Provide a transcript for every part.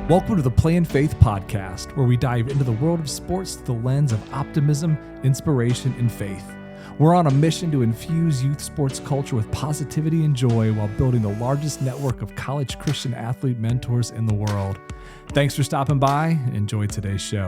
Welcome to the Play in Faith podcast, where we dive into the world of sports through the lens of optimism, inspiration, and faith. We're on a mission to infuse youth sports culture with positivity and joy while building the largest network of college Christian athlete mentors in the world. Thanks for stopping by. Enjoy today's show.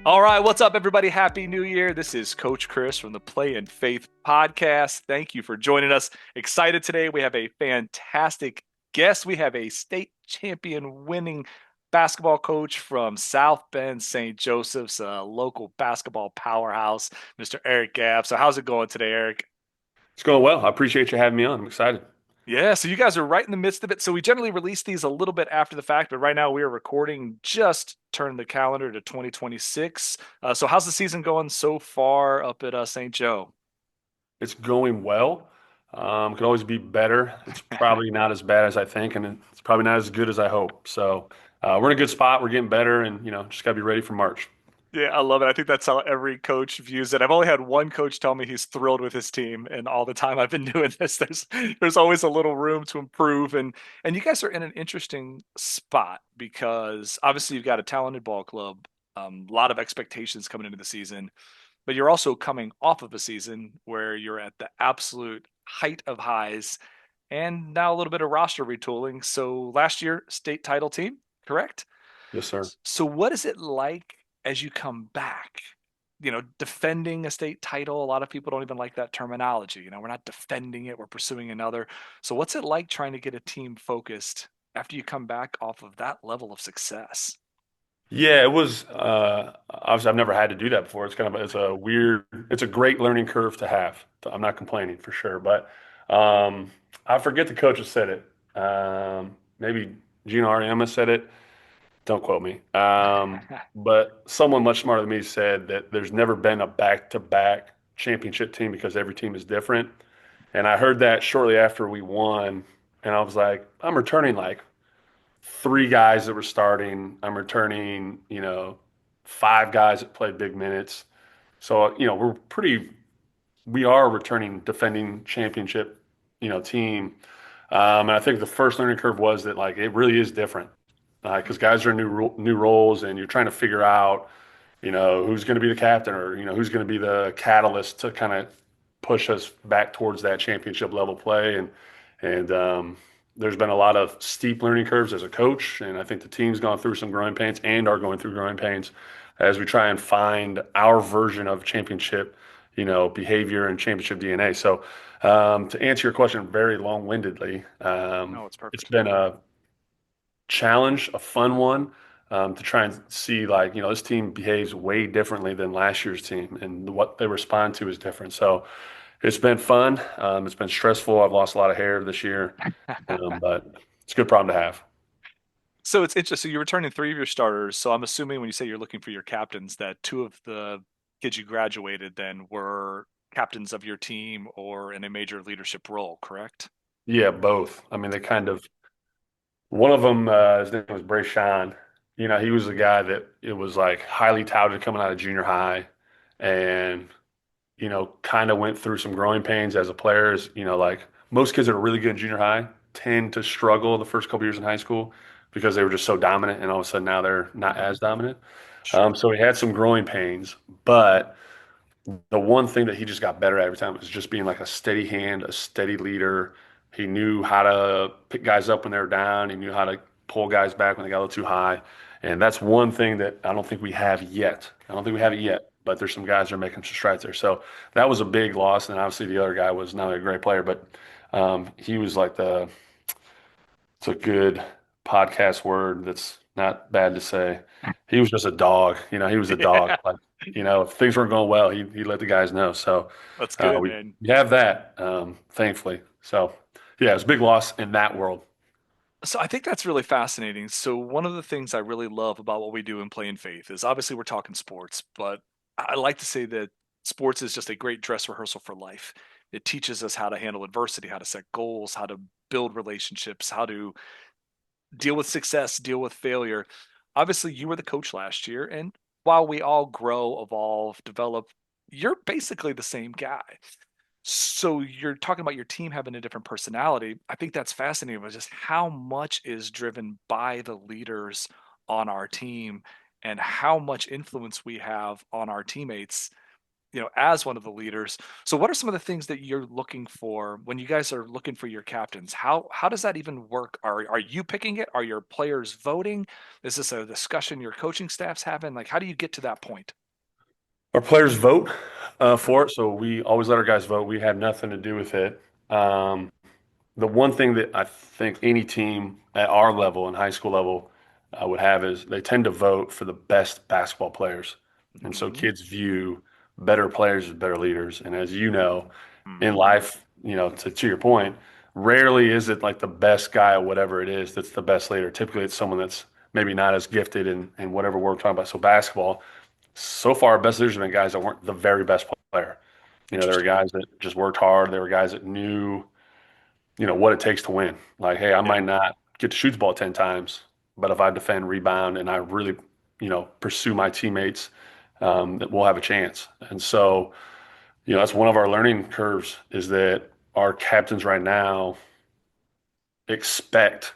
All right, what's up, everybody? Happy New Year. This is Coach Chris from the Play in Faith podcast. Thank you for joining us. Excited today. We have a fantastic guest. We have a state champion winning basketball coach from South Bend, St. Joseph's, a local basketball powerhouse, Mr. Eric Gaff. So how's it going today, Eric? It's going well. I appreciate you having me on. I'm excited. Yeah, so you guys are right in the midst of it. So we generally release these a little bit after the fact, but right now we are recording, just turned the calendar to 2026. So how's the season going so far up at St. Joe? It's going well. Could always be better. It's probably not as bad as I think, and it's probably not as good as I hope. So we're in a good spot. We're getting better, and just got to be ready for March. Yeah, I love it. I think that's how every coach views it. I've only had one coach tell me he's thrilled with his team, and all the time I've been doing this, there's always a little room to improve. And you guys are in an interesting spot because obviously you've got a talented ball club, a lot of expectations coming into the season, but you're also coming off of a season where you're at the absolute height of highs, and now a little bit of roster retooling. So last year, state title team, correct? Yes, sir. So what is it like as you come back, defending a state title? A lot of people don't even like that terminology. We're not defending it, we're pursuing another. So what's it like trying to get a team focused after you come back off of that level of success? Yeah, it was obviously I've never had to do that before. It's a great learning curve to have. I'm not complaining for sure, but I forget the coach that said it. Maybe Gino Ariema said it. Don't quote me. But someone much smarter than me said that there's never been a back-to-back championship team because every team is different. And I heard that shortly after we won, and I was like, I'm returning like 3 guys that were starting. I'm returning, 5 guys that played big minutes. So, we are a returning defending championship, team. And I think the first learning curve was that like it really is different because guys are in new roles, and you're trying to figure out, who's going to be the captain, or who's going to be the catalyst to kind of push us back towards that championship level play. And there's been a lot of steep learning curves as a coach, and I think the team's gone through some growing pains and are going through growing pains as we try and find our version of championship, behavior and championship DNA. So to answer your question very long-windedly, No, it's perfect. it's been a challenge, a fun one, to try and see this team behaves way differently than last year's team, and what they respond to is different. So it's been fun. It's been stressful. I've lost a lot of hair this year, but it's a good problem to have. So it's interesting. You're returning 3 of your starters. So I'm assuming when you say you're looking for your captains, that 2 of the kids you graduated then were captains of your team or in a major leadership role, correct? Yeah, both. I mean, one of them, his name was Brayshawn. He was the guy that it was like highly touted coming out of junior high, and kind of went through some growing pains as a player. Like most kids that are really good in junior high tend to struggle the first couple years in high school because they were just so dominant, and all of a sudden now they're not as dominant. Sure. So he had some growing pains, but the one thing that he just got better at every time was just being like a steady hand, a steady leader. He knew how to pick guys up when they were down. He knew how to pull guys back when they got a little too high. And that's one thing that I don't think we have yet. I don't think we have it yet, but there's some guys that are making some strides there. So that was a big loss. And obviously the other guy was not only a great player, but he was like it's a good podcast word that's not bad to say. He was just a dog. He was a dog. Yeah. Like, if things weren't going well, he let the guys know. So That's good, we man. have that, thankfully. So, yeah, it's a big loss in that world. So I think that's really fascinating. So one of the things I really love about what we do in Play in Faith is obviously we're talking sports, but I like to say that sports is just a great dress rehearsal for life. It teaches us how to handle adversity, how to set goals, how to build relationships, how to deal with success, deal with failure. Obviously, you were the coach last year, and while we all grow, evolve, develop, you're basically the same guy. So you're talking about your team having a different personality. I think that's fascinating, but just how much is driven by the leaders on our team and how much influence we have on our teammates, as one of the leaders. So what are some of the things that you're looking for when you guys are looking for your captains? How does that even work? Are you picking it? Are your players voting? Is this a discussion your coaching staff's having? Like, how do you get to that point? Our players vote Okay. for it, so we always let our guys vote. We have nothing to do with it. The one thing that I think any team at our level and high school level would have is they tend to vote for the best basketball players. And so Hmm. kids view better players as better leaders. And as you know, in Hmm. life, to your point, rarely is it like the best guy or whatever it is that's the best leader. Typically, it's someone that's maybe not as gifted in whatever we're talking about. So basketball, so far, our best leaders have been guys that weren't the very best player. There were Interesting. guys that just worked hard. There were guys that knew what it takes to win. Like, hey, I Yeah. might not get to shoot the ball 10 times, but if I defend, rebound, and I really, pursue my teammates, that we'll have a chance. And so, that's one of our learning curves is that our captains right now expect,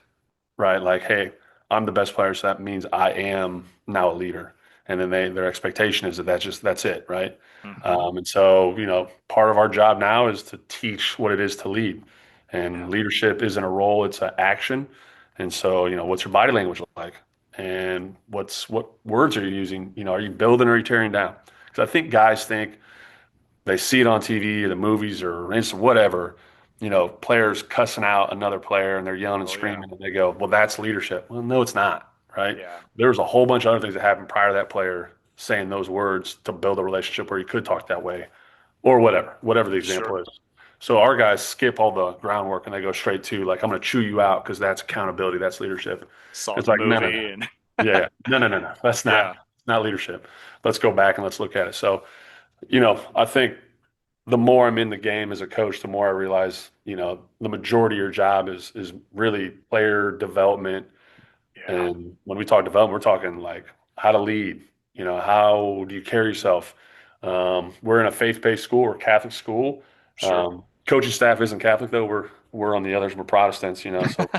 right? Like, hey, I'm the best player, so that means I am now a leader. And then their expectation is that that's it, right? Hmm. And so, part of our job now is to teach what it is to lead. And Yeah. leadership isn't a role, it's an action. And so, what's your body language like? And what words are you using? Are you building or are you tearing down? Because I think guys think they see it on TV or the movies or Insta, whatever, players cussing out another player and they're yelling and Oh yeah. screaming and they go, well, that's leadership. Well, no, it's not, right? Yeah. There's a whole bunch of other things that happened prior to that player saying those words to build a relationship where you could talk that way or whatever the example Sure. is. So our guys skip all the groundwork and they go straight to like, I'm going to chew you out because that's accountability, that's leadership. Saw It's the like, no, no, no. movie and Yeah, no. That's yeah. not leadership. Let's go back and let's look at it. So, I think the more I'm in the game as a coach, the more I realize, the majority of your job is really player development. Yeah. And when we talk development, we're talking like how to lead, how do you carry yourself? We're in a faith-based school, we're a Catholic school. Sure. Coaching staff isn't Catholic though. We're on the others, we're Protestants, so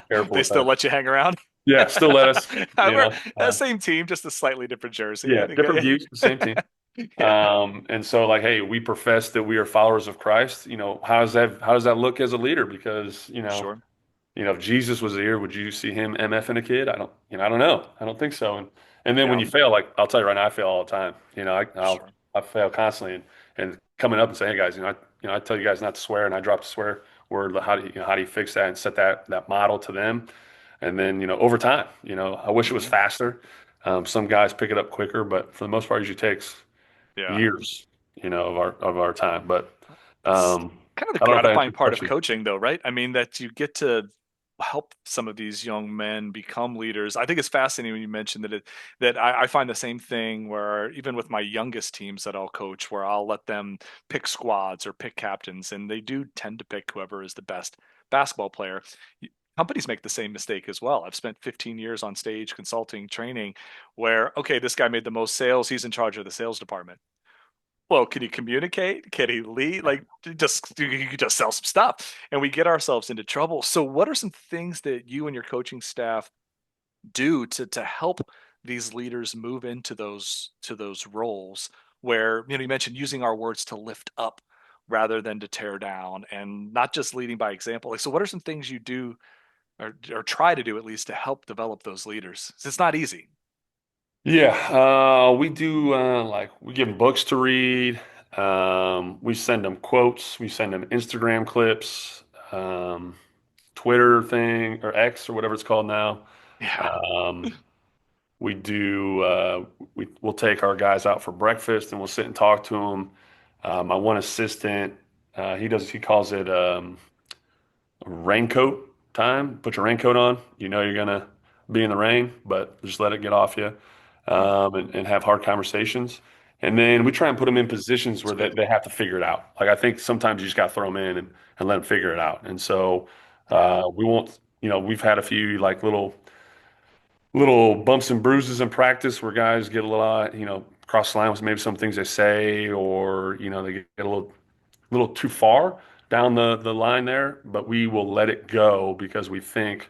careful They with still that. let you hang around. Yeah, still let us, We're same team, just a slightly different jersey. I yeah, think. different views, the same team. Yeah. And so like, hey, we profess that we are followers of Christ. How does that look as a leader? Because, Sure. if Jesus was here, would you see him MFing a kid? I don't know. I don't think so. And then when Yeah. you fail, like I'll tell you right now, I fail all the time. Sure. I fail constantly, and coming up and saying, hey guys, I tell you guys not to swear, and I drop the swear word. How do you fix that and set that model to them? And then over time, I wish it was Hmm. faster. Some guys pick it up quicker, but for the most part, it usually takes Yeah. years, of our time. But It's kind of the I don't know if that answers gratifying your part of question. coaching, though, right? I mean, that you get to help some of these young men become leaders. I think it's fascinating when you mentioned that I find the same thing where even with my youngest teams that I'll coach, where I'll let them pick squads or pick captains, and they do tend to pick whoever is the best basketball player. Companies make the same mistake as well. I've spent 15 years on stage consulting, training, where okay, this guy made the most sales, he's in charge of the sales department. Well, can he communicate? Can he lead? Like, just you could just sell some stuff, and we get ourselves into trouble. So, what are some things that you and your coaching staff do to help these leaders move into those roles where you mentioned using our words to lift up rather than to tear down, and not just leading by example. Like, so, what are some things you do or try to do at least to help develop those leaders? 'Cause it's not easy. Yeah, we do like we give them books to read. We send them quotes. We send them Instagram clips, um, Twitter thing or X or whatever it's called now. Yeah. Um, we do. We'll take our guys out for breakfast and we'll sit and talk to them. My one assistant, he calls it raincoat time. Put your raincoat on. You're gonna be in the rain, but just let it get off you, Hmm. and have hard conversations. And then we try and put them in positions It's where they, good. they have to figure it out. Like I think sometimes you just got to throw them in and let them figure it out. And so Yeah. we won't. We've had a few like little bumps and bruises in practice where guys get a little, cross the line with maybe some things they say, or they get a little little too far down the line there, but we will let it go because we think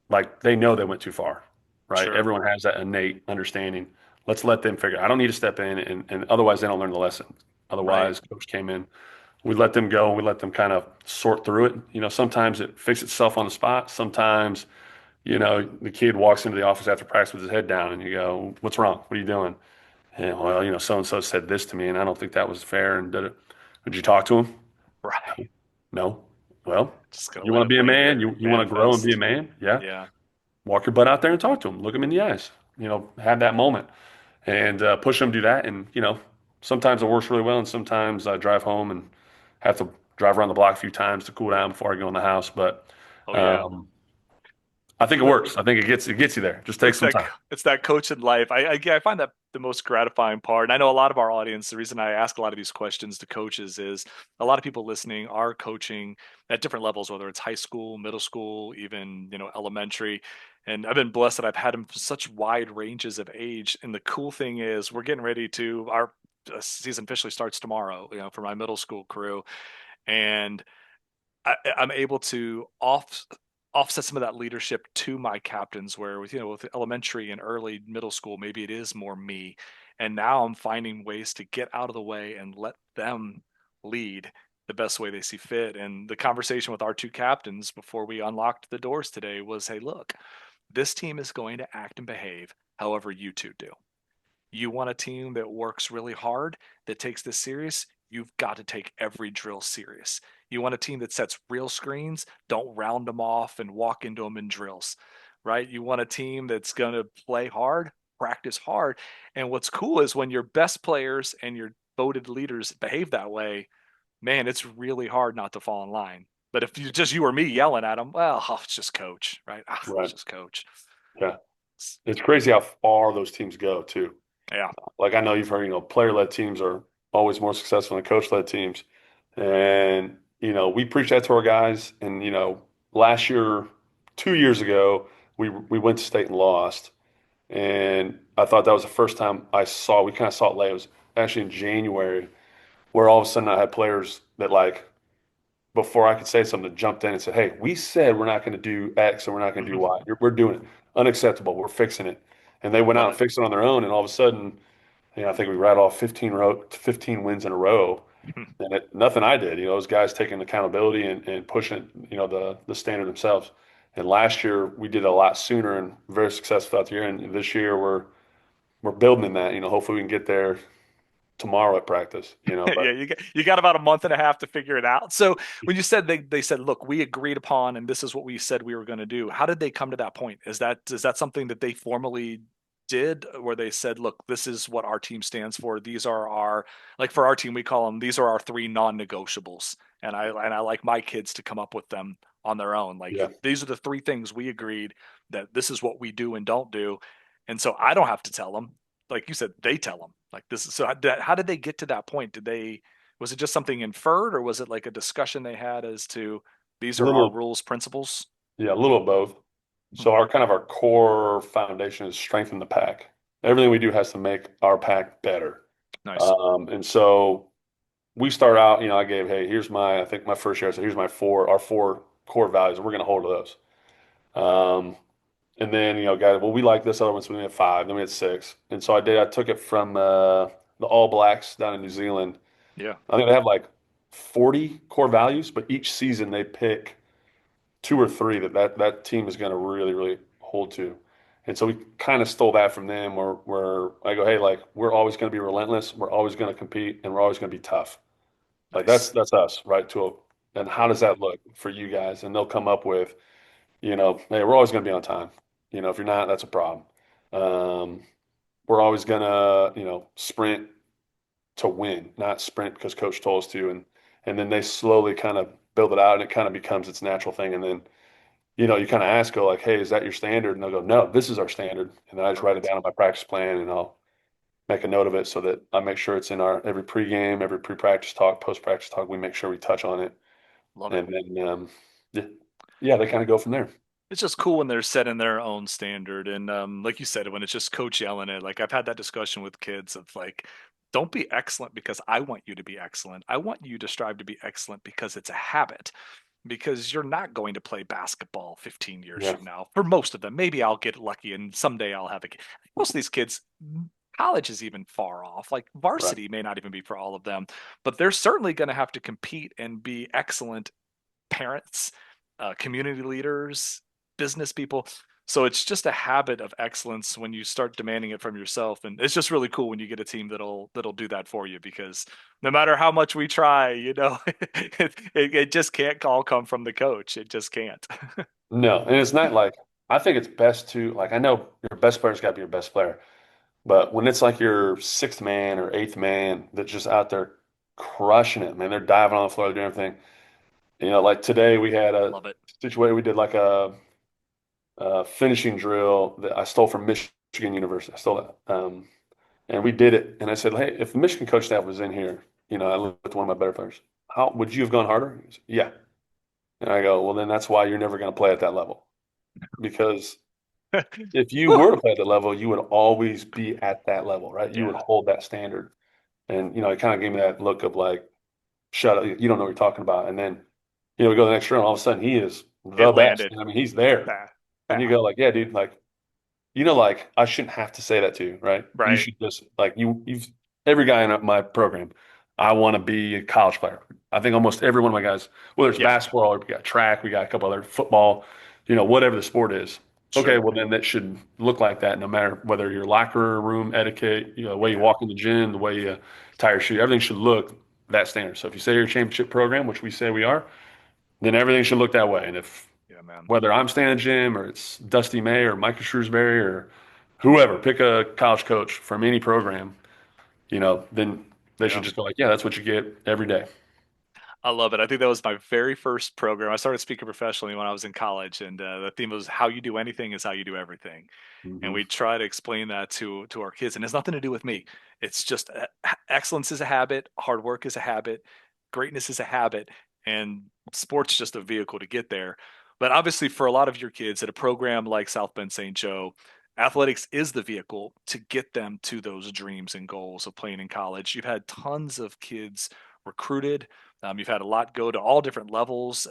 like they know they went too far, right? Sure. Everyone has that innate understanding. Let's let them figure. I don't need to step in, and otherwise they don't learn the lesson. Right. Otherwise, coach came in. We let them go and we let them kind of sort through it. Sometimes it fixes itself on the spot. Sometimes, the kid walks into the office after practice with his head down, and you go, "What's wrong? What are you doing?" And well, so and so said this to me, and I don't think that was fair. And did you talk to him? Right. No. Well, Just gonna you let want to it be a man? You want to grow and be a manifest. man? Yeah. Yeah. Walk your butt out there and talk to him. Look him in the eyes. Have that moment and push him to do that. And sometimes it works really well, and sometimes I drive home and have to drive around the block a few times to cool down before I go in the house. But Oh yeah. um, I think it works. I think it gets you there. Just takes It's some that time. it's that coach in life. I find that the most gratifying part. And I know a lot of our audience. The reason I ask a lot of these questions to coaches is a lot of people listening are coaching at different levels, whether it's high school, middle school, even elementary. And I've been blessed that I've had them for such wide ranges of age. And the cool thing is, we're getting ready to our season officially starts tomorrow. For my middle school crew, and I'm able to offset some of that leadership to my captains. Where with elementary and early middle school, maybe it is more me, and now I'm finding ways to get out of the way and let them lead the best way they see fit. And the conversation with our two captains before we unlocked the doors today was, "Hey, look, this team is going to act and behave however you two do. You want a team that works really hard, that takes this serious, you've got to take every drill serious. You want a team that sets real screens, don't round them off and walk into them in drills, right? You want a team that's going to play hard, practice hard. And what's cool is when your best players and your voted leaders behave that way, man, it's really hard not to fall in line. But if you or me yelling at them, well, it's just coach, right? It's Right. just coach. Yeah. It's crazy how far those teams go too. Yeah. Like I know you've heard, player-led teams are always more successful than coach-led teams. And, we preach that to our guys. And, last year, 2 years ago, we went to state and lost. And I thought that was the first time we kind of saw it late. It was actually in January where all of a sudden I had players that before I could say something, jumped in and said, "Hey, we said we're not going to do X and we're not going to do Y. We're doing it. Unacceptable. We're fixing it." And they went out Love and it. fixed it on their own. And all of a sudden, I think we rattled off 15 wins in a row. And nothing I did, those guys taking accountability and pushing, the standard themselves. And last year we did it a lot sooner and very successful throughout the year. And this year we're building in that. Hopefully we can get there tomorrow at practice. Yeah, But you got about a month and a half to figure it out. So when you said they said, "Look, we agreed upon, and this is what we said we were going to do," how did they come to that point? Is that something that they formally did, where they said, "Look, this is what our team stands for. These are our like for our team, we call them these are our three non-negotiables," and I like my kids to come up with them on their own. Like yeah, these are the three things we agreed that this is what we do and don't do, and so I don't have to tell them, like you said, they tell them like this. So how did they get to that point? Was it just something inferred, or was it like a discussion they had as to these a are our little, rules, principles? yeah, a little of both. Hmm. So our core foundation is strengthen the pack. Everything we do has to make our pack better. Nice. And so we start out, I gave, hey, I think my first year, I said, here's our four core values, and we're going to hold to those. And then, guys, well, we like this other one, so we had five, then we had six. And so I took it from the All Blacks down in New Zealand. Yeah. I think they have like 40 core values, but each season they pick two or three that team is going to really, really hold to. And so we kind of stole that from them where I go, hey, like, we're always going to be relentless. We're always going to compete, and we're always going to be tough. Like Nice. that's us, right? And how does that look for you guys? And they'll come up with, hey, we're always going to be on time. If you're not, that's a problem. Um, we're always going to, sprint to win, not sprint because coach told us to. And then they slowly kind of build it out, and it kind of becomes its natural thing. And then, you kind of ask, go like, hey, is that your standard? And they'll go, no, this is our standard. And then I just write it Perfect. down on my practice plan, and I'll make a note of it so that I make sure it's in our every pregame, every pre-practice talk, post-practice talk. We make sure we touch on it, Love it. and then yeah, yeah, they kind of go from there. It's just cool when they're setting their own standard. And like you said, when it's just coach yelling it, like I've had that discussion with kids of like, Don't be excellent because I want you to be excellent. I want you to strive to be excellent because it's a habit. Because you're not going to play basketball 15 years Yeah, from now. For most of them, maybe I'll get lucky and someday I'll have a. Most of these kids, college is even far off. Like right. varsity may not even be for all of them, but they're certainly going to have to compete and be excellent parents, community leaders, business people. So it's just a habit of excellence when you start demanding it from yourself, and it's just really cool when you get a team that'll do that for you. Because no matter how much we try, it just can't all come from the coach. It just can't. No, and it's not like I think it's best to like I know your best player's got to be your best player, but when it's like your sixth man or eighth man that's just out there crushing it, man, they're diving on the floor, they're doing everything. Like today we had a Love it. situation. We did like a finishing drill that I stole from Michigan University. I stole that, and we did it. And I said, "Hey, if the Michigan coach staff was in here, I looked at one of my better players. How would you have gone harder?" He goes, "Yeah." And I go, "Well, then that's why you're never going to play at that level, because if you Whew. were to play at that level, you would always be at that level, right? You would Yeah, hold that standard." And it kind of gave me that look of like, "Shut up, you don't know what you're talking about." And then, we go to the next round. All of a sudden, he is it the best. landed. I mean, he's there, Bah, and you bah. go like, "Yeah, dude, like." Like I shouldn't have to say that to you, right? You Right. should just like you've every guy in my program, I want to be a college player. I think almost every one of my guys, whether it's Yeah, basketball or we got track, we got a couple other football, whatever the sport is. Okay, sure. well then that should look like that no matter whether your locker room etiquette, the way you Yeah, walk in the gym, the way you tie your shoe, everything should look that standard. So if you say you're a championship program, which we say we are, then everything should look that way. And if yeah, man. whether I'm staying in the gym or it's Dusty May or Micah Shrewsbury or whoever, pick a college coach from any program, then they Yeah. should just go like, yeah, that's what you get every day. I love it. I think that was my very first program. I started speaking professionally when I was in college, and the theme was how you do anything is how you do everything. And Hmm. we try to explain that to our kids, and it's nothing to do with me. It's just excellence is a habit, hard work is a habit, greatness is a habit, and sports just a vehicle to get there. But obviously, for a lot of your kids at a program like South Bend St. Joe, athletics is the vehicle to get them to those dreams and goals of playing in college. You've had tons of kids recruited. You've had a lot go to all different levels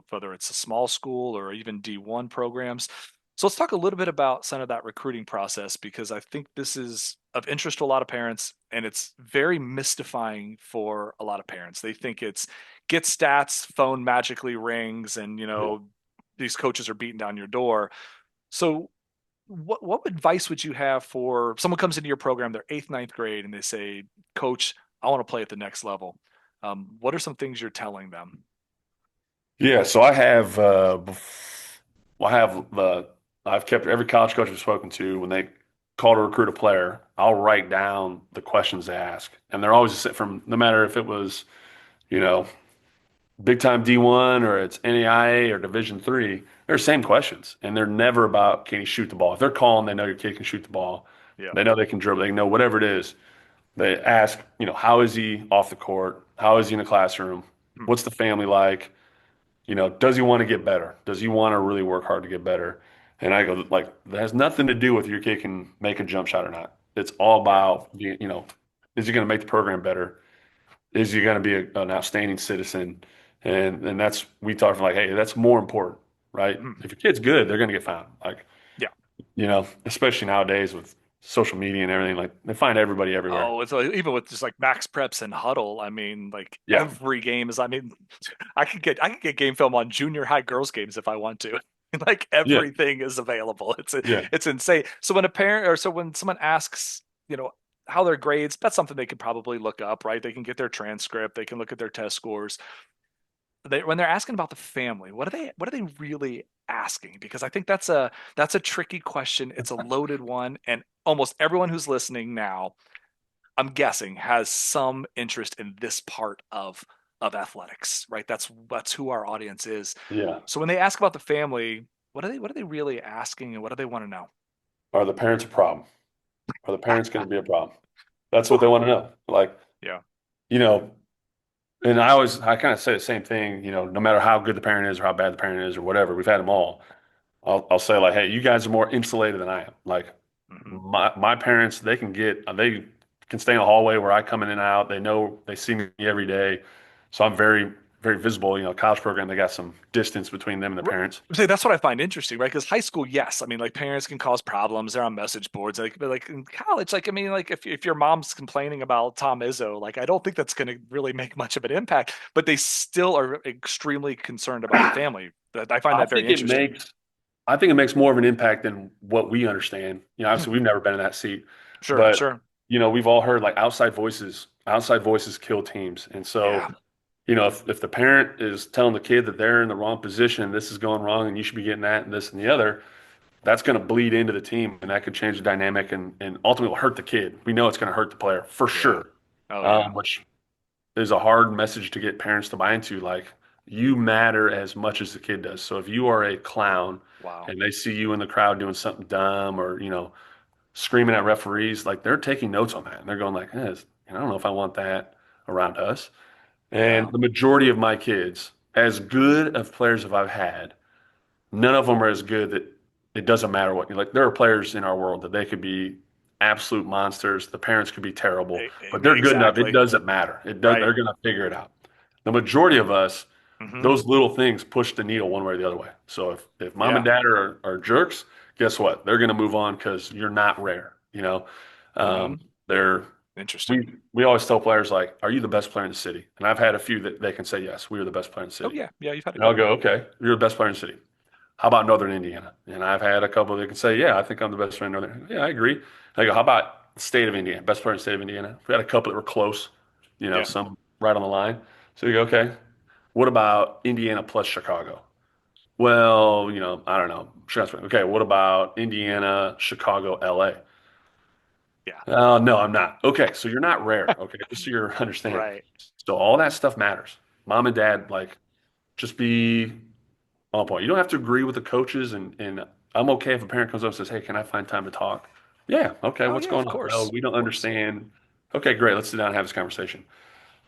whether it's a small school or even D1 programs. So let's talk a little bit about some of that recruiting process, because I think this is of interest to a lot of parents and it's very mystifying for a lot of parents. They think it's get stats, phone magically rings, and Yeah. these coaches are beating down your door. So what advice would you have for someone comes into your program, they're eighth, ninth grade, and they say, Coach, I want to play at the next level. What are some things you're telling them? Yeah. So I have I've kept every college coach I've spoken to when they call to recruit a player, I'll write down the questions they ask. And they're always from no matter if it was, you know, big time D1 or it's NAIA or Division three, they're the same questions. And they're never about can he shoot the ball. If they're calling, they know your kid can shoot the ball. Yeah. They know they can dribble. They know whatever it is. They ask, how is he off the court? How is he in the classroom? Hmm. What's the family like? Does he want to get better? Does he want to really work hard to get better? And I go, like, that has nothing to do with your kid can make a jump shot or not. It's all Yeah. about, is he going to make the program better? Is he going to be an outstanding citizen? And that's we talk like, hey, that's more important, right? Hmm. If your kid's good, they're going to get found. Like, Yeah. especially nowadays with social media and everything, like they find everybody everywhere. Oh, it's like, even with just like max preps and huddle. I mean, like Yeah, every game is. I mean, I could get game film on junior high girls games if I want to. Like yeah, everything is available. yeah, It's insane. So when a parent or so when someone asks, how their grades, that's something they could probably look up, right? They can get their transcript. They can look at their test scores. When they're asking about the family, what are they really asking? Because I think that's a tricky question. It's a loaded one, and almost everyone who's listening now, I'm guessing, has some interest in this part of athletics, right? That's who our audience is. yeah. So when they ask about the family, what are they really asking, and what do they want to know? Are the parents a problem? Are the parents going to be a problem? That's what they want to know. Like, Yeah. you know, and I kind of say the same thing, no matter how good the parent is or how bad the parent is or whatever, we've had them all. I'll say like, hey, you guys are more insulated than I am. Like Hmm. my parents, they can can stay in a hallway where I come in and out. They know they see me every day, so I'm very very visible. College program, they got some distance between them and the parents. Say that's what I find interesting, right? Because high school, yes, I mean, like parents can cause problems. They're on message boards, but like in college, like I mean, like if your mom's complaining about Tom Izzo, like I don't think that's going to really make much of an impact. But they still are extremely concerned about the family. That I find I that very think it interesting. makes I think it makes more of an impact than what we understand. Hmm. Obviously we've never been in that seat, Sure, but sure, we've all heard like outside voices kill teams. And yeah, so, if the parent is telling the kid that they're in the wrong position, this is going wrong, and you should be getting that and this and the other, that's going to bleed into the team, and that could change the dynamic and ultimately will hurt the kid. We know it's going to hurt the player for yeah, sure, oh yeah, which is a hard message to get parents to buy into. Like, you matter as much as the kid does. So if you are a clown wow, and they see you in the crowd doing something dumb or, screaming at referees, like they're taking notes on that. And they're going like, I don't know if I want that around us. yeah, And the majority of my kids, as good of players as I've had, none of them are as good that it doesn't matter what. Like there are players in our world that they could be absolute monsters. The parents could be terrible, but they're good enough. It exactly, doesn't matter. It does. right. They're going to figure it out. The majority of us, Hmm. those little things push the needle one way or the other way. So if mom and Yeah. dad are jerks, guess what? They're going to move on because you're not rare. Hmm. They're Interesting. we always tell players like, "Are you the best player in the city?" And I've had a few that they can say, "Yes, we are the best player in the Oh city." yeah, yeah. You've had a And I'll couple. go, "Okay, you're the best player in the city. How about Northern Indiana?" And I've had a couple that can say, "Yeah, I think I'm the best player in Northern." Yeah, I agree. I go, "How about the state of Indiana? Best player in the state of Indiana?" We had a couple that were close, Yeah. some right on the line. So you go, "Okay, what about Indiana plus Chicago?" Well, I don't know. Okay, what about Indiana, Chicago, LA? Yeah. No, I'm not. Okay, so you're not rare. Okay, just so you understand. Right. So all that stuff matters. Mom and dad, like, just be on point. You don't have to agree with the coaches, and I'm okay if a parent comes up and says, "Hey, can I find time to talk?" Yeah, okay, Oh what's yeah, of going on? Well, course. we don't Of course. understand. Okay, great. Let's sit down and have this conversation.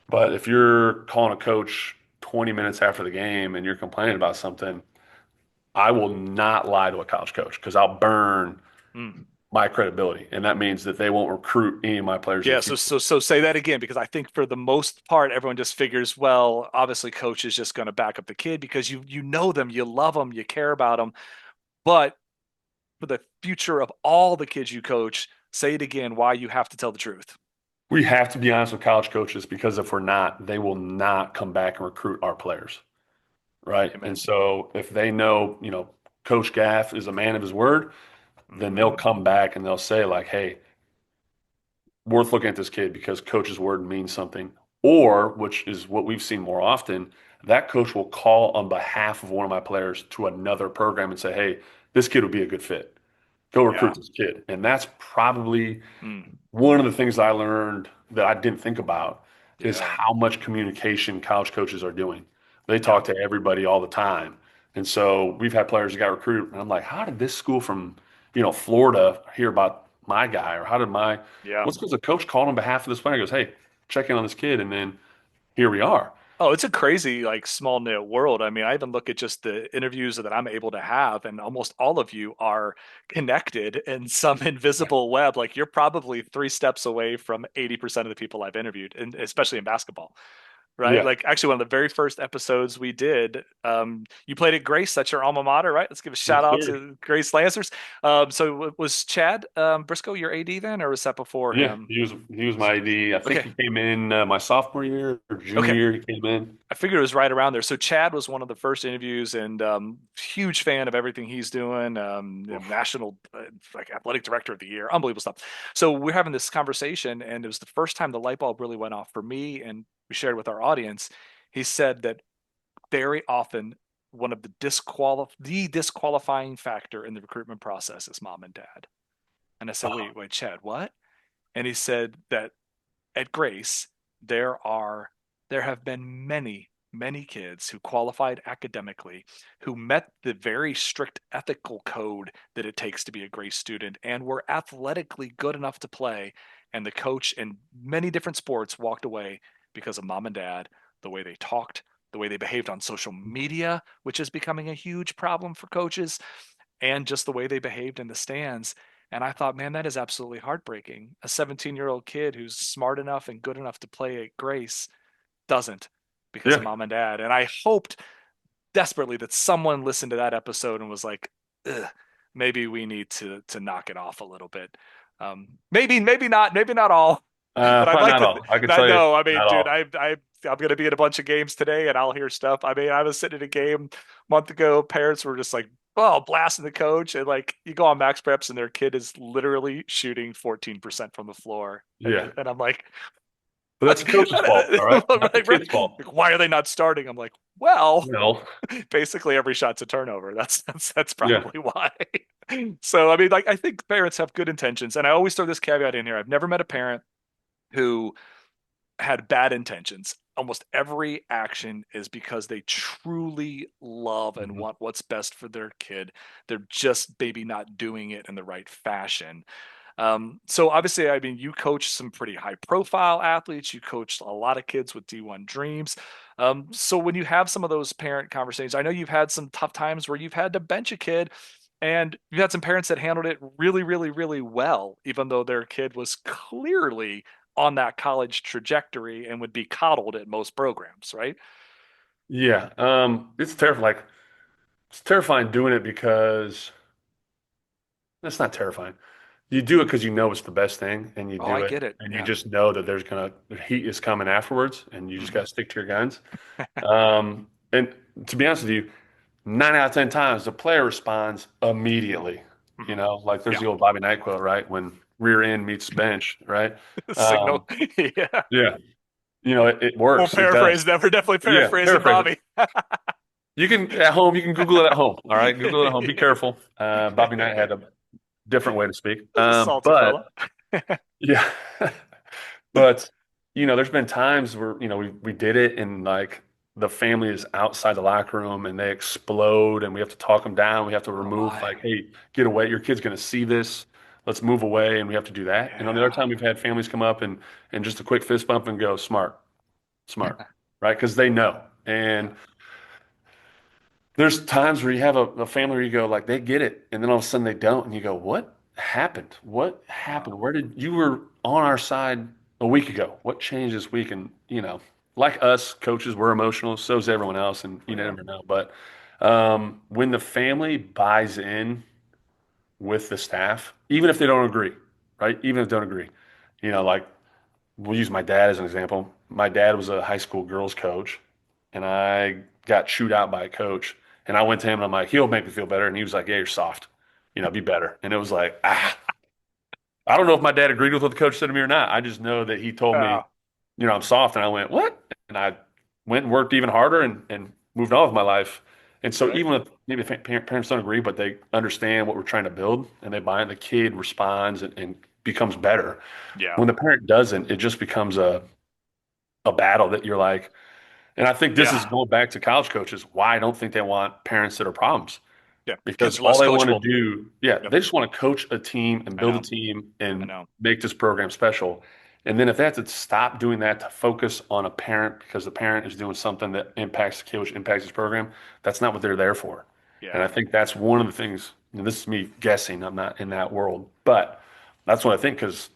But if you're calling a coach 20 minutes after the game and you're complaining about something, I will not lie to a college coach because I'll burn Mm. my credibility, and that means that they won't recruit any of my players in the Yeah, so future. so say that again because I think for the most part everyone just figures, well, obviously coach is just going to back up the kid because you know them, you love them, you care about them. But for the future of all the kids you coach, say it again why you have to tell the truth. We have to be honest with college coaches because if we're not, they will not come back and recruit our players, right? And Amen. so if they know, Coach Gaff is a man of his word, then Hmm. they'll come back and they'll say like, "Hey, worth looking at this kid because coach's word means something." Or, which is what we've seen more often, that coach will call on behalf of one of my players to another program and say, "Hey, this kid would be a good fit. Go Yeah. recruit this kid." And that's probably Mm. one of the things I learned that I didn't think about is Yeah. how much communication college coaches are doing. They Yeah. talk to everybody all the time. And so we've had players that got recruited, and I'm like, how did this school from, Florida hear about my guy? Or how did Yeah. what's because the coach called on behalf of this player and goes, "Hey, check in on this kid." And then here we are. Oh, it's a crazy, like small knit world. I mean, I even look at just the interviews that I'm able to have, and almost all of you are connected in some invisible web. Like you're probably three steps away from 80% of the people I've interviewed, and especially in basketball. Right? Yeah. Like actually one of the very first episodes we did, you played at Grace, that's your alma mater, right? Let's give a shout Yes, out sir. to Grace Lancers. So was Chad Briscoe your AD then, or was that before Yeah, him? he was my ID. I think Okay. he came in my sophomore year or junior Okay. year. He came in. I figured it was right around there. So Chad was one of the first interviews, and huge fan of everything he's doing. Oof. National like athletic director of the year, unbelievable stuff. So we're having this conversation, and it was the first time the light bulb really went off for me, and we shared with our audience. He said that very often one of the disqualifying factor in the recruitment process is mom and dad. And I said, Oh, wait, Chad, what? And he said that at Grace, there are there have been many kids who qualified academically who met the very strict ethical code that it takes to be a Grace student and were athletically good enough to play, and the coach in many different sports walked away because of mom and dad, the way they talked, the way they behaved on social media, which is becoming a huge problem for coaches, and just the way they behaved in the stands. And I thought, man, that is absolutely heartbreaking. A 17-year-old kid who's smart enough and good enough to play at Grace doesn't because of Yeah. mom and dad. And I hoped desperately that someone listened to that episode and was like, maybe we need to knock it off a little bit. Maybe not all, but I'd Probably like not to. all. I can I tell you, know. I mean, not dude, all. I'm going to be at a bunch of games today, and I'll hear stuff. I mean, I was sitting at a game a month ago. Parents were just like, "Oh, blasting the coach," and like you go on Max Preps, and their kid is literally shooting 14% from the floor, Yeah. and I'm like, But that's the coach's fault, all right? Not the right, right. kid's fault. Like, why are they not starting? I'm like, well, No. basically every shot's a turnover. That's Yeah. probably why. So I mean, like I think parents have good intentions, and I always throw this caveat in here. I've never met a parent who had bad intentions. Almost every action is because they truly love and Mhm. want what's best for their kid. They're just maybe not doing it in the right fashion. So obviously, I mean, you coach some pretty high profile athletes. You coached a lot of kids with D1 dreams. So when you have some of those parent conversations, I know you've had some tough times where you've had to bench a kid, and you've had some parents that handled it really, really, really well, even though their kid was clearly on that college trajectory and would be coddled at most programs, right? Yeah. It's terrifying. Like, it's terrifying doing it because that's not terrifying. You do it because you know it's the best thing, and you Oh, do I it, get it. and you Yeah. just know that the heat is coming afterwards, and you just got Hmm. to stick to your guns. And to be honest with you, 9 out of 10 times the player responds immediately. Hmm. Like there's Yeah. the old Bobby Knight quote, right? When rear end meets bench, right? Signal. Um, Yeah. yeah, it We'll works. It does. paraphrase, never definitely Yeah, paraphrasing paraphrase it. Bobby. You can at home. You can Google it at home. All right, Google it at home. Be careful. Bobby Knight had a different way to speak. He's a salty But fella. yeah, but there's been times where we did it and like the family is outside the locker room and they explode and we have to talk them down. We have to Oh remove my. like, hey, get away. Your kid's going to see this. Let's move away, and we have to do that. And on the other Yeah. time, we've had families come up and just a quick fist bump and go, smart, smart, right? Because they know. Yeah. And there's times where you have a family where you go like they get it, and then all of a sudden they don't, and you go, "What happened? What happened? Wow. Where did you were on our side a week ago? What changed this week?" And like us coaches, we're emotional. So is everyone else, and you Oh, yeah. never know. But when the family buys in with the staff, even if they don't agree, right? Even if they don't agree, like we'll use my dad as an example. My dad was a high school girls coach, and I got chewed out by a coach. And I went to him and I'm like, he'll make me feel better. And he was like, yeah, you're soft. Be better. And it was like, I don't know if my dad agreed with what the coach said to me or not. I just know that he told me, Oh, I'm soft. And I went, what? And I went and worked even harder and moved on with my life. And so right. even if maybe parents don't agree, but they understand what we're trying to build and they buy it, the kid responds and becomes better. Yeah. When the parent doesn't, it just becomes a battle that you're like, and I think this is Yeah. going back to college coaches, why I don't think they want parents that are problems. Yeah. Because Kids are all less they want to coachable. do, yeah, Yep. they just want to coach a team and I build a know. team I and know. make this program special. And then if they have to stop doing that to focus on a parent because the parent is doing something that impacts the kid, which impacts his program, that's not what they're there for. And Yeah. I think that's one of the things, and this is me guessing, I'm not in that world, but that's what I think because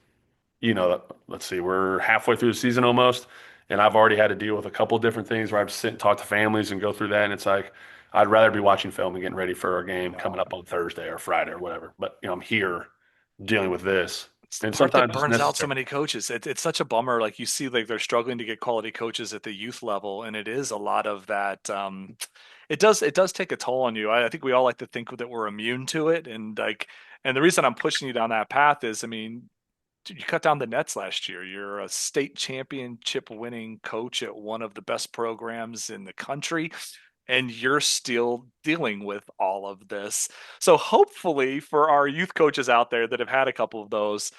let's see, we're halfway through the season almost, and I've already had to deal with a couple of different things where I've sit and talk to families and go through that, and it's like I'd rather be watching film and getting ready for a I game coming know. up on Thursday or Friday or whatever. But I'm here dealing with this, It's the and part that sometimes it's burns out so necessary. many coaches. It's such a bummer. Like you see, like they're struggling to get quality coaches at the youth level, and it is a lot of that. It does take a toll on you. I think we all like to think that we're immune to it, and like, and the reason I'm pushing you down that path is, I mean, you cut down the nets last year. You're a state championship winning coach at one of the best programs in the country, and you're still dealing with all of this. So hopefully for our youth coaches out there that have had a couple of those,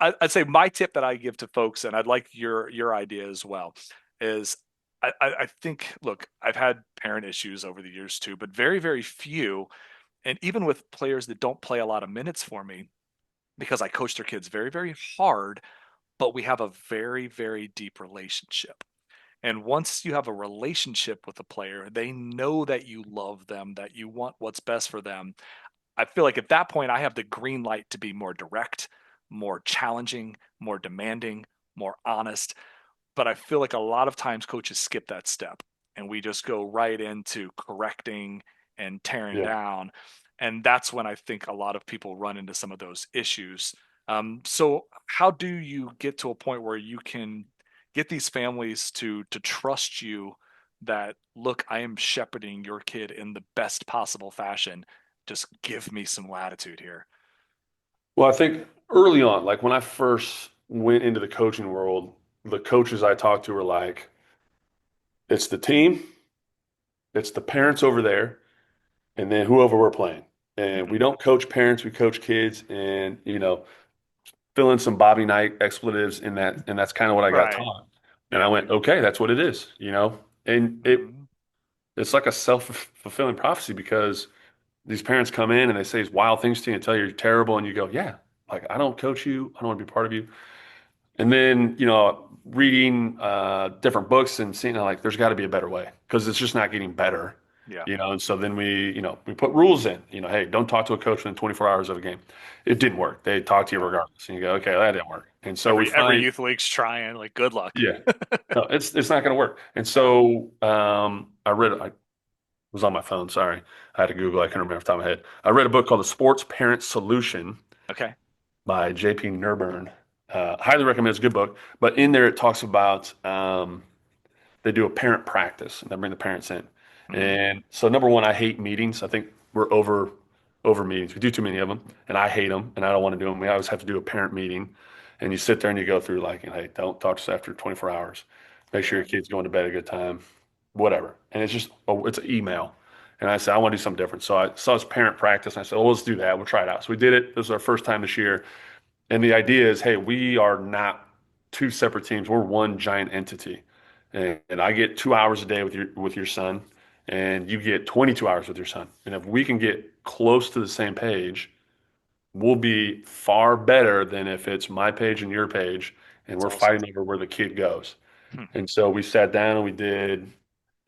I'd say my tip that I give to folks, and I'd like your idea as well, is I think, look, I've had parent issues over the years too, but very, very few. And even with players that don't play a lot of minutes for me, because I coach their kids very, very hard, but we have a very, very deep relationship. And once you have a relationship with a player, they know that you love them, that you want what's best for them. I feel like at that point I have the green light to be more direct, more challenging, more demanding, more honest. But I feel like a lot of times coaches skip that step and we just go right into correcting and tearing Yeah. down. And that's when I think a lot of people run into some of those issues. So how do you get to a point where you can get these families to trust you that, look, I am shepherding your kid in the best possible fashion. Just give me some latitude here. Well, I think early on, like when I first went into the coaching world, the coaches I talked to were like, it's the team, it's the parents over there, and then whoever we're playing. And Hmm. we don't coach parents, we coach kids, and fill in some Bobby Knight expletives in that, and that's kind of what I got Right. taught. And I Yeah. went, okay, that's what it is. And Hmm. it's like a self-fulfilling prophecy because these parents come in and they say these wild things to you and tell you you're terrible, and you go, yeah, like I don't coach you, I don't want to be part of you. And then, reading different books and seeing like there's got to be a better way because it's just not getting better. Yeah. And so then we put rules in, hey, don't talk to a coach within 24 hours of a game. It didn't work. They talk to you Yeah. regardless. And you go, okay, that didn't work. And so we Every find, youth league's trying. Like, good luck. yeah, no, it's not going to work. And No. so I was on my phone. Sorry. I had to Google. I couldn't remember off the top of my head. I read a book called The Sports Parent Solution Okay. by J.P. Nurburn. Highly recommend. It's a good book. But in there, it talks about they do a parent practice and they bring the parents in. Hmm. And so, number one, I hate meetings. I think we're over meetings. We do too many of them, and I hate them, and I don't want to do them. We always have to do a parent meeting, and you sit there and you go through like, hey, don't talk to us after 24 hours. Make sure Yeah. your kid's going to bed at a good time, whatever. And it's just it's an email. And I said, I want to do something different. So I saw this parent practice, and I said, well, let's do that. We'll try it out. So we did it. This was our first time this year. And the idea is, hey, we are not two separate teams. We're one giant entity. And I get 2 hours a day with your son, and you get 22 hours with your son. And if we can get close to the same page, we'll be far better than if it's my page and your page, and That's we're awesome. fighting over where the kid goes. Hmm. And so we sat down and we did,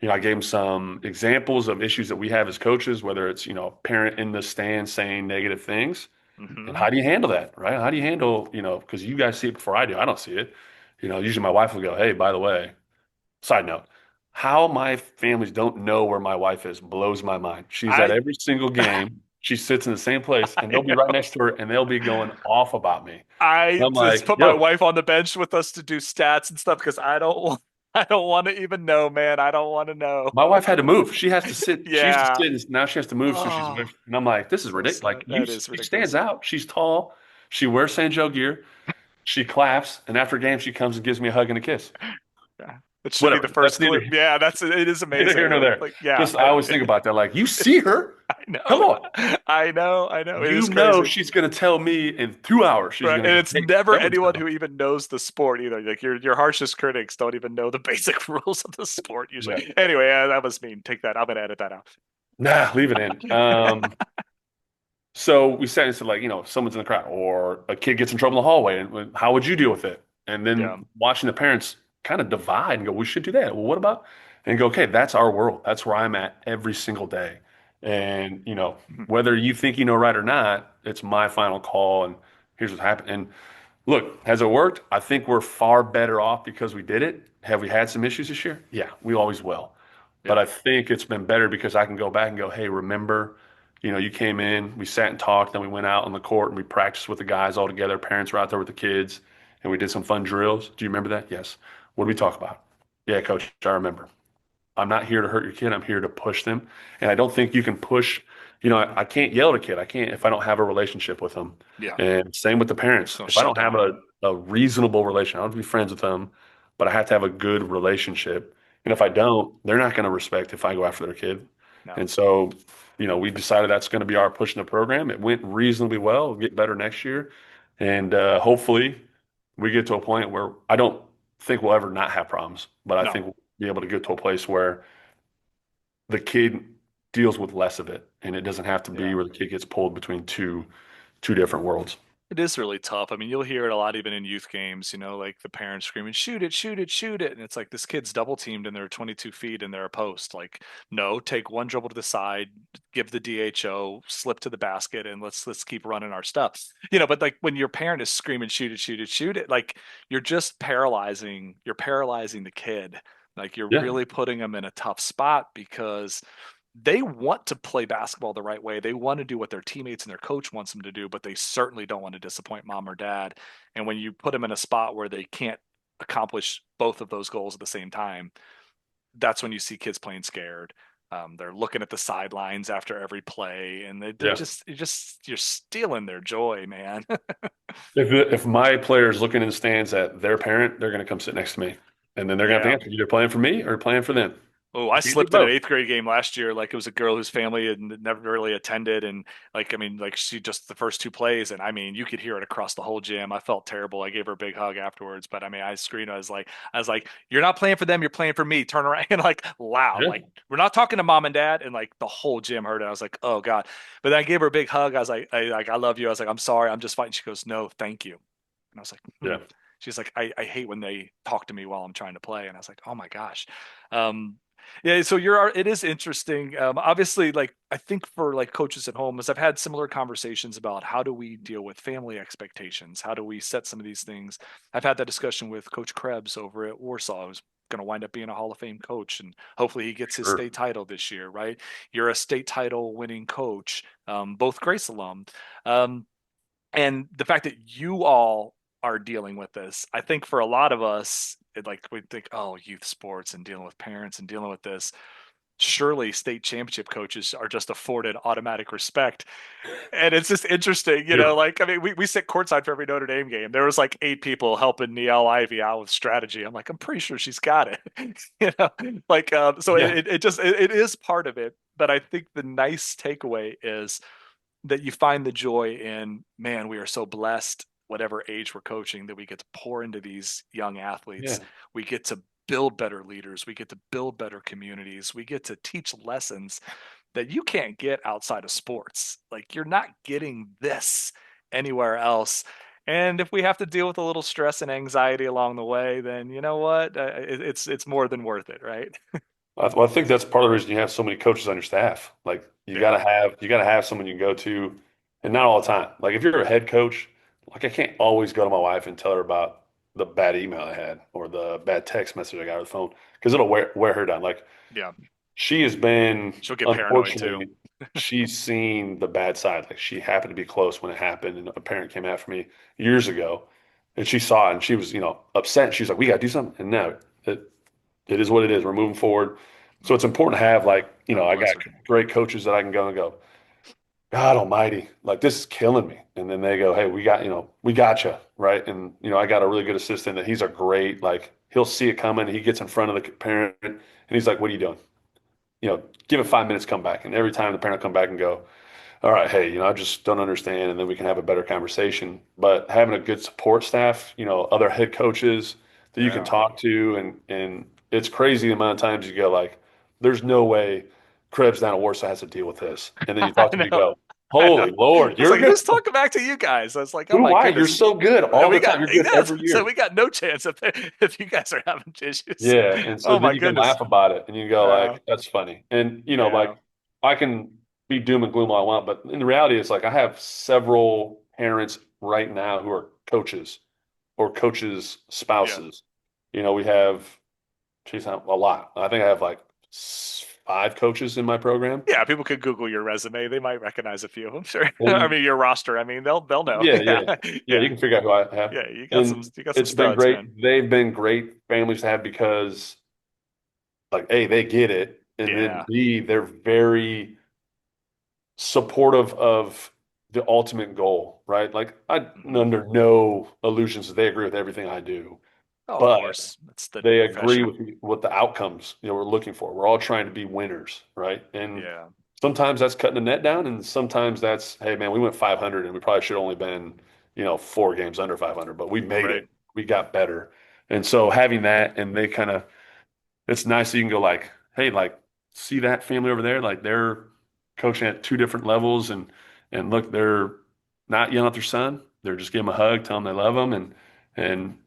I gave him some examples of issues that we have as coaches, whether it's, parent in the stand saying negative things. And Hmm. how do you handle that, right? How do you handle, because you guys see it before I do. I don't see it. Usually my wife will go, hey, by the way, side note, how my families don't know where my wife is blows my mind. She's at I every single game. She sits in the same place and they'll be I right next to her and they'll be going off about me. And I I'm just like, put my yo, wife on the bench with us to do stats and stuff because I don't want I don't want to even know, man. I don't want to know. my wife had to move. She has to sit. She used to Yeah. sit and now she has to move. So she's Oh, with, and I'm like, this is so ridiculous. sad. Like That is she stands ridiculous. out. She's tall. She wears St. Joe gear. She claps. And after a game, she comes and gives me a hug and a kiss. Yeah. It should be the Whatever. That's first neither. clip. Yeah, it is Neither here amazing. nor there. Like, yeah, Just I always think about that. Like, you see her. I Come know. on. I know. It You is know crazy. she's going to tell me in 2 hours. She's Right. going to And go, it's hey, never so and anyone so. who even knows the sport either. Like your harshest critics don't even know the basic rules of the sport Yeah. usually. Anyway, that was mean. Take that. I'm gonna edit that out. Nah, leave it in. So we sat and said, like, if someone's in the crowd or a kid gets in trouble in the hallway, and how would you deal with it? And Yeah. then watching the parents kind of divide and go, we should do that. Well, what about? And go, okay, that's our world. That's where I'm at every single day. And, Mhm. whether you think you know right or not, it's my final call. And here's what's happened. And look, has it worked? I think we're far better off because we did it. Have we had some issues this year? Yeah, we always will. But Yeah. I think it's been better because I can go back and go, hey, remember, you came in, we sat and talked, then we went out on the court and we practiced with the guys all together. Parents were out there with the kids, and we did some fun drills. Do you remember that? Yes. What did we talk about? Yeah, coach, I remember. I'm not here to hurt your kid. I'm here to push them. And I don't think you can push, I can't yell at a kid. I can't if I don't have a relationship with them. Yeah. And same with the parents. So If I shut don't have down. a reasonable relation, I don't have to be friends with them, but I have to have a good relationship. And if I don't, they're not going to respect if I go after their kid. No. And so, we decided that's going to be our push in the program. It went reasonably well. It'll get better next year. And hopefully we get to a point where I don't think we'll ever not have problems, but I No. think we'll be able to get to a place where the kid deals with less of it, and it doesn't have to be Yeah. where the kid gets pulled between two different worlds. It is really tough. I mean, you'll hear it a lot even in youth games, like the parents screaming, shoot it, shoot it, shoot it. And it's like this kid's double teamed and they're 22 feet and they're a post. Like, no, take one dribble to the side, give the DHO, slip to the basket, and let's keep running our stuff. But like when your parent is screaming, shoot it, shoot it, shoot it, like you're paralyzing the kid. Like you're Yeah. really putting them in a tough spot because they want to play basketball the right way. They want to do what their teammates and their coach wants them to do, but they certainly don't want to disappoint mom or dad. And when you put them in a spot where they can't accomplish both of those goals at the same time, that's when you see kids playing scared. They're looking at the sidelines after every play, and they're Yeah. you're stealing their joy, man. If my player is looking in the stands at their parent, they're going to come sit next to me, and then they're going to Yeah. have to answer either playing for me or playing for them. Oh, I I can't do slipped in an both. eighth grade game last year. Like it was a girl whose family had never really attended, and like I mean, like she just the first two plays, and I mean, you could hear it across the whole gym. I felt terrible. I gave her a big hug afterwards, but I mean, I screamed. I was like, "You're not playing for them. You're playing for me. Turn around!" And like loud, Yeah. like we're not talking to mom and dad, and like the whole gym heard it. I was like, "Oh God!" But then I gave her a big hug. I was like, I love you." I was like, "I'm sorry. I'm just fighting." She goes, "No, thank you." And I was like, Yeah. She's like, I hate when they talk to me while I'm trying to play. And I was like, oh my gosh. Um, yeah, so it is interesting. Obviously, like I think for like coaches at home, as I've had similar conversations about how do we deal with family expectations? How do we set some of these things? I've had that discussion with Coach Krebs over at Warsaw, who's going to wind up being a Hall of Fame coach, and hopefully he gets his Sure. state title this year, right? You're a state title winning coach, both Grace alum. Um, and the fact that you all are dealing with this, I think for a lot of us, like we think, oh, youth sports and dealing with parents and dealing with this. Surely state championship coaches are just afforded automatic respect. And it's just interesting, Zero. like, I mean, we sit courtside for every Notre Dame game. There was like 8 people helping Niele Ivy out with strategy. I'm like, I'm pretty sure she's got it, like, so Yeah. it is part of it. But I think the nice takeaway is that you find the joy in, man, we are so blessed, whatever age we're coaching, that we get to pour into these young athletes. Yeah. We get to build better leaders. We get to build better communities. We get to teach lessons that you can't get outside of sports. Like you're not getting this anywhere else. And if we have to deal with a little stress and anxiety along the way, then you know what? It's more than worth it, right? Well, I think that's part of the reason you have so many coaches on your staff. Like Yeah. you gotta have someone you can go to, and not all the time. Like if you're a head coach, like I can't always go to my wife and tell her about the bad email I had or the bad text message I got on the phone because it'll wear her down. Like Yeah. she has been, She'll get paranoid too. unfortunately, she's seen the bad side. Like she happened to be close when it happened, and a parent came after me years ago, and she saw it, and she was, upset. She's like, "We got to do something." And no, it is what it is. We're moving forward. So it's important to have like, God I bless got her. great coaches that I can go and go, God Almighty, like this is killing me. And then they go, hey, we got you, right? And I got a really good assistant that he's a great, like he'll see it coming. He gets in front of the parent, and he's like, what are you doing? Give it 5 minutes, come back. And every time the parent will come back and go, all right, hey, I just don't understand. And then we can have a better conversation. But having a good support staff, other head coaches that you can Yeah. talk to, and it's crazy the amount of times you go like, there's no way Krebs down at Warsaw has to deal with this. And then you talk I to them, you know. go, I know. holy Lord, It's you're like, good. who's talking back to you guys? I was like, oh my Why? You're goodness. so good And all we the time. got, You're good yeah, every so year. we got no chance if you guys are having issues. Yeah. And so Oh then my you can goodness. laugh about it and you go Uh, like, that's funny. And, yeah. like I can be doom and gloom all I want, but in the reality, it's like I have several parents right now who are coaches or coaches' Yeah. spouses. We have, geez, a lot. I think I have like 5 coaches in my program. Yeah. People could Google your resume. They might recognize a few. I'm sure. I And mean, your roster. I mean, they'll know. yeah, Yeah. yeah. Yeah, Yeah. you can figure out who I have. Yeah. And You got some it's been studs, great. man. They've been great families to have because like A, they get it. And then Yeah. B, they're very supportive of the ultimate goal, right? Like I Hmm. under no illusions that they agree with everything I do, Oh, of but course. That's the they agree profession. with what the outcomes, we're looking for. We're all trying to be winners, right? And Yeah. sometimes that's cutting the net down, and sometimes that's, hey man, we went 500 and we probably should have only been, 4 games under 500, but we made Right. it. We got better. And so having that, and they kind of, it's nice that you can go like, hey, like, see that family over there? Like they're coaching at 2 different levels, and look, they're not yelling at their son. They're just giving them a hug, telling them they love them, and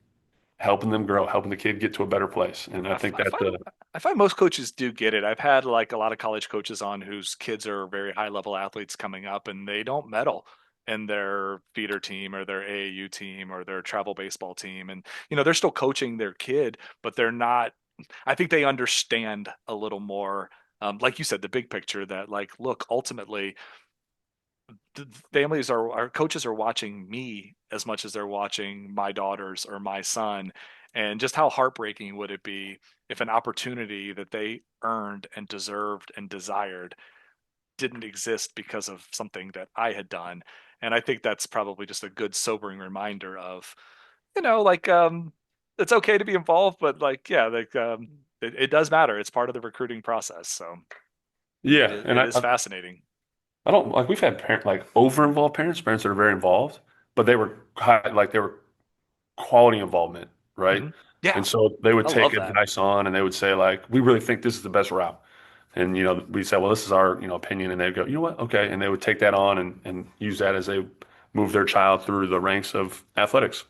helping them grow, helping the kid get to a better place. And I I, think I that's find the I find most coaches do get it. I've had like a lot of college coaches on whose kids are very high level athletes coming up, and they don't medal in their feeder team or their AAU team or their travel baseball team, and they're still coaching their kid, but they're not. I think they understand a little more. Like you said, the big picture that, like, look, ultimately, the families are our coaches are watching me as much as they're watching my daughters or my son, and just how heartbreaking would it be if an opportunity that they earned and deserved and desired didn't exist because of something that I had done. And I think that's probably just a good sobering reminder of, like, it's okay to be involved, but, like, yeah, like, it does matter. It's part of the recruiting process, so it yeah. is And it is fascinating. I don't like we've had like over involved parents that are very involved, but they were like they were quality involvement, right? Hmm. Yeah, And so they would I take love that. advice on and they would say like, we really think this is the best route. And we say, well, this is our opinion, and they'd go, you know what, okay, and they would take that on and use that as they move their child through the ranks of athletics.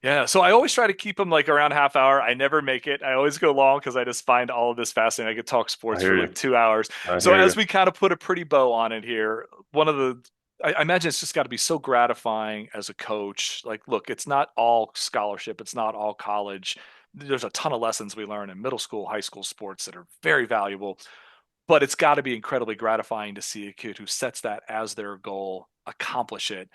Yeah, so I always try to keep them like around half hour. I never make it. I always go long because I just find all of this fascinating. I could talk I sports for hear like you. 2 hours. I So hear as you. we kind of put a pretty bow on it here, one of the I imagine it's just got to be so gratifying as a coach. Like, look, it's not all scholarship, it's not all college. There's a ton of lessons we learn in middle school, high school sports that are very valuable, but it's got to be incredibly gratifying to see a kid who sets that as their goal accomplish it,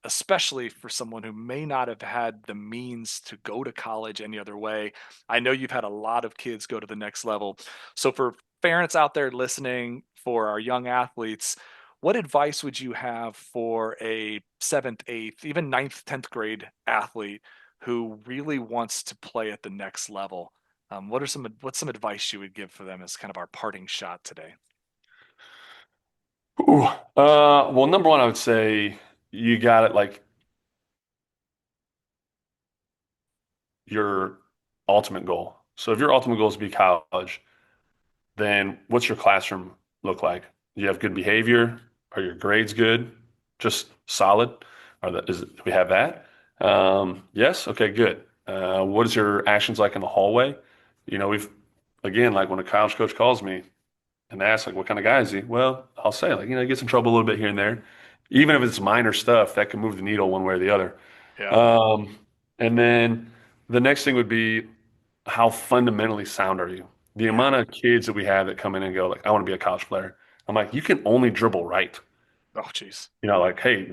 especially for someone who may not have had the means to go to college any other way. I know you've had a lot of kids go to the next level. So for parents out there listening, for our young athletes, what advice would you have for a seventh, eighth, even ninth, 10th grade athlete who really wants to play at the next level? What's some advice you would give for them as kind of our parting shot today? Ooh, well, number one, I would say you got it like your ultimate goal. So if your ultimate goal is to be college, then what's your classroom look like? Do you have good behavior? Are your grades good? Just solid? Do we have that? Yes. Okay, good. What is your actions like in the hallway? We've again, like when a college coach calls me and they ask like, what kind of guy is he? Well, I'll say like, he gets in trouble a little bit here and there. Even if it's minor stuff, that can move the needle one way or the other. Yeah. Um, and then the next thing would be how fundamentally sound are you? The Yeah. amount of kids that we have that come in and go like, I want to be a college player. I'm like, you can only dribble right. Oh, geez. Like, hey,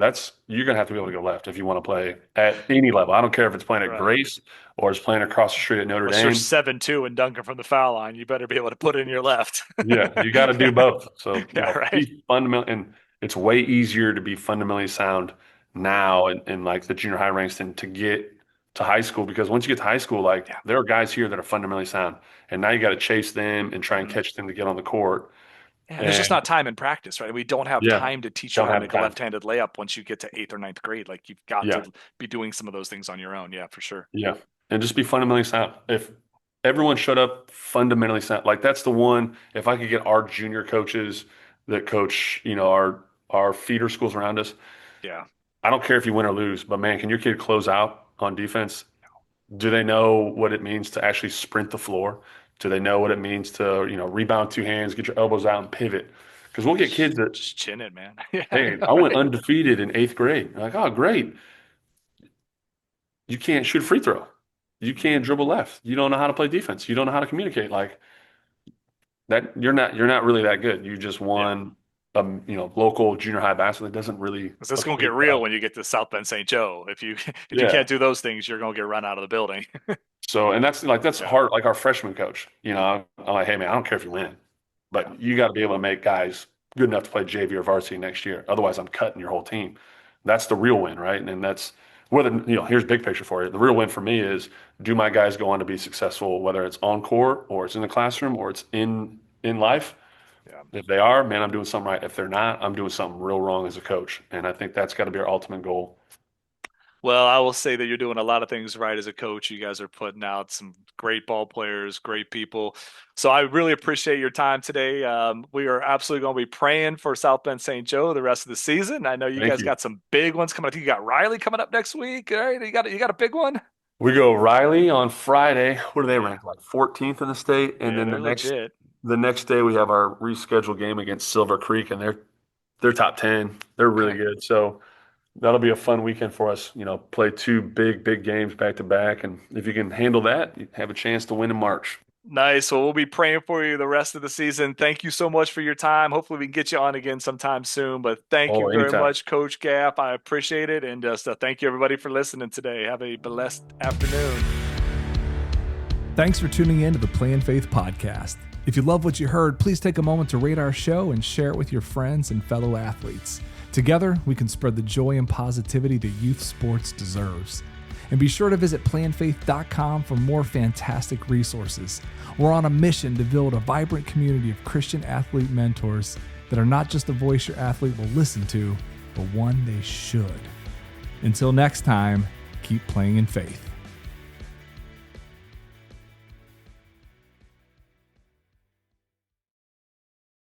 you're gonna have to be able to go left if you want to play at any level. I don't care if it's playing at Right. Grace or it's playing across the street at Notre Unless you're Dame. 7-2 and dunking from the foul line, you better be able to put in your left. Yeah, you got to do Yeah. both. So, Yeah. Right. be fundamental, and it's way easier to be fundamentally sound now in like the junior high ranks than to get to high school because once you get to high school, like Yeah. there are guys here that are fundamentally sound, and now you got to chase them and try and Mhm. catch them to get on the court. Yeah, and there's just And not time in practice, right? We don't have yeah, time to teach you don't how to have make a time. left-handed layup once you get to eighth or ninth grade. Like, you've got Yeah, to be doing some of those things on your own. Yeah, for sure. yeah, and just be fundamentally sound. If everyone showed up fundamentally sound, like that's the one. If I could get our junior coaches that coach, our feeder schools around us. Yeah. I don't care if you win or lose, but man, can your kid close out on defense? Do they know what it means to actually sprint the floor? Do they know what it means to, rebound two hands, get your elbows out and pivot? Because we'll get kids that, Just chin it, man. Yeah, I hey, know, I went right? undefeated in eighth grade. You're like, oh, great. You can't shoot a free throw. You Mhm. can't dribble left. You don't know how to play defense. You don't know how to communicate. Like that, you're not really that good. You just Yeah. won local junior high basketball that doesn't really 'Cause this is gonna get equate real well. when you get to South Bend St. Joe. If you Yeah. can't do those things, you're gonna get run out of the building. So, and that's Yeah. hard. Like our freshman coach, I'm like, hey man, I don't care if you win, Yeah. but you got to be able to make guys good enough to play JV or varsity next year. Otherwise, I'm cutting your whole team. That's the real win, right? And that's whether here's big picture for you. The real win for me is do my guys go on to be successful, whether it's on court or it's in the classroom or it's in life. Yeah. If they are, man, I'm doing something right. If they're not, I'm doing something real wrong as a coach. And I think that's got to be our ultimate goal. Well, I will say that you're doing a lot of things right as a coach. You guys are putting out some great ball players, great people. So I really appreciate your time today. We are absolutely going to be praying for South Bend St. Joe the rest of the season. I know you Thank guys you. got some big ones coming. I think you got Riley coming up next week. All right, you got a big one. We go Riley on Friday. What do they Yeah. rank? Like 14th in the state, and Yeah, then they're legit. the next day we have our rescheduled game against Silver Creek, and they're top 10. They're really Okay. good. So that'll be a fun weekend for us. Play two big games back to back, and if you can handle that, you have a chance to win in March. Nice. Well, we'll be praying for you the rest of the season. Thank you so much for your time. Hopefully, we can get you on again sometime soon. But thank you Oh, very anytime. much, Coach Gaff. I appreciate it. And just thank you, everybody, for listening today. Have a blessed afternoon. Thanks for tuning in to the Play in Faith podcast. If you love what you heard, please take a moment to rate our show and share it with your friends and fellow athletes. Together, we can spread the joy and positivity that youth sports deserves. And be sure to visit playinfaith.com for more fantastic resources. We're on a mission to build a vibrant community of Christian athlete mentors that are not just a voice your athlete will listen to, but one they should. Until next time, keep playing in faith.